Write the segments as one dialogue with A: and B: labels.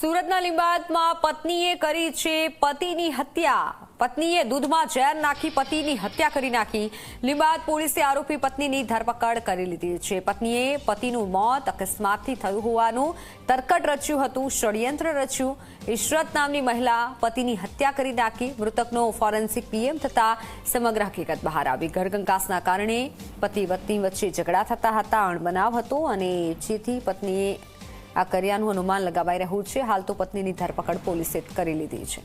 A: સુરતના લીંબાયતમાં પત્નીએ કરી છે પતિની હત્યા। પત્નીએ દૂધમાં ઝેર નાખી પતિની હત્યા કરી નાખી। લીંબાયત પોલીસે આરોપી પત્નીની ધરપકડ કરી લીધી છે। પત્નીએ પતિનું મોત અકસ્માતથી થયું હોવાનું તરકટ રચ્યું હતું, ષડયંત્ર રચ્યું। ઇશરત નામની મહિલા પતિની હત્યા કરી નાખી। મૃતકનો ફોરેન્સિક પીએમ થતા સમગ્ર હકીકત બહાર આવી। ઘરકંકાસના કારણે પતિ પત્ની વચ્ચે ઝઘડા થતા હતા, અણબનાવ હતો અને જેથી પત્નીએ આ કર્યાનું અનુમાન લગાવાઈ રહ્યું છે। હાલ તો પત્નીની ધરપકડ પોલીસે કરી લીધી છે।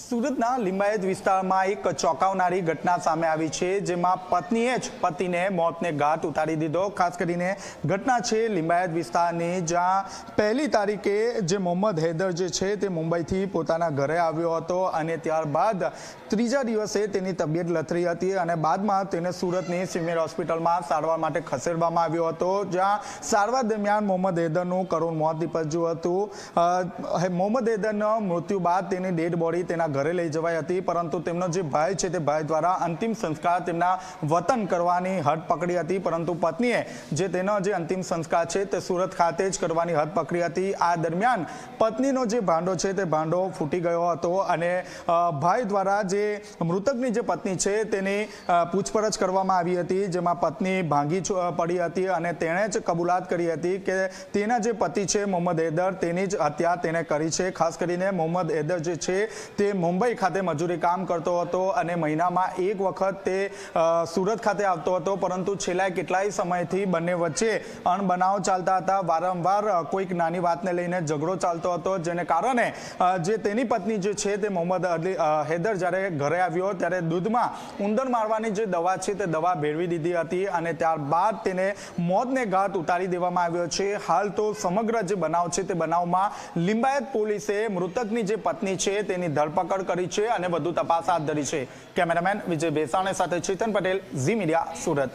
B: સુરતના લીંબાયત વિસ્તારમાં એક ચોંકાવનારી ઘટના સામે આવી છે, જેમાં પત્નીએ જ પતિને મોતને ઘાટ ઉતારી દીધો। ખાસ કરીને ઘટના છે લીંબાયત વિસ્તારની, જ્યાં પહેલી તારીખે જે મોહમ્મદ હૈદર જે છે તે મુંબઈથી પોતાના ઘરે આવ્યો હતો અને ત્યારબાદ ત્રીજા દિવસે તેની તબિયત લથડી હતી અને બાદમાં તેને સુરતની સિવિલ હોસ્પિટલમાં સારવાર માટે ખસેડવામાં આવ્યો હતો, જ્યાં સારવાર દરમિયાન મોહમ્મદ હૈદરનું કરુણ મોત નીપજ્યું હતું। મોહમ્મદ હૈદરના મૃત્યુ બાદ તેની ડેડ બોડી તેના ઘરે લઈ જવાઈ હતી, પરંતુ તેમનો જે ભાઈ છે તે ભાઈ દ્વારા અંતિમ સંસ્કાર તેમના વતન કરવાની હદ પકડી હતી, પરંતુ પત્નીએ જે તેનો જે અંતિમ સંસ્કાર છે તે સુરત ખાતે જ કરવાની હદ પકડી હતી। આ દરમિયાન પત્નીનો જે ભાંડો છે તે ભાંડો ફૂટી ગયો હતો અને ભાઈ દ્વારા જે મૃતકની જે પત્ની છે તેની પૂછપરછ કરવામાં આવી હતી, જેમાં પત્ની ભાંગી પડી હતી અને તેણે જ કબૂલાત કરી હતી કે તેના જે પતિ છે મોહમ્મદ હૈદર તેની જ હત્યા તેને કરી છે। ખાસ કરીને મોહમ્મદ હૈદર જે છે તે મુંબઈ ખાતે મજૂરી કામ કરતો હતો અને મહિનામાં એક વખત તે સુરત ખાતે આવતો હતો, પરંતુ છેલ્લા કેટલાય સમયથી બંને વચ્ચે અણબનાવ ચાલતા હતા। વારંવાર કોઈક નાની વાતને લઈને ઝઘડો ચાલતો હતો, જેને કારણે જે તેની પત્ની જે છે તે મોહમ્મદ હૈદર જ્યારે ઘરે આવ્યો ત્યારે દૂધમાં ઉંદર મારવાની જે દવા છે તે દવા ભેળવી દીધી હતી અને ત્યારબાદ તેને મોતને ઘાટ ઉતારી દેવામાં આવ્યો છે। હાલ તો સમગ્ર જે બનાવ છે તે બનાવમાં લીંબાયત પોલીસે મૃતકની જે પત્ની છે તેની ધરપકડ કરી છે અને વધુ તપાસ હાથ ધરી છે। કેમેરામેન વિજય બેસાણે સાથે ચેતન પટેલ, ઝી મીડિયા, સુરત।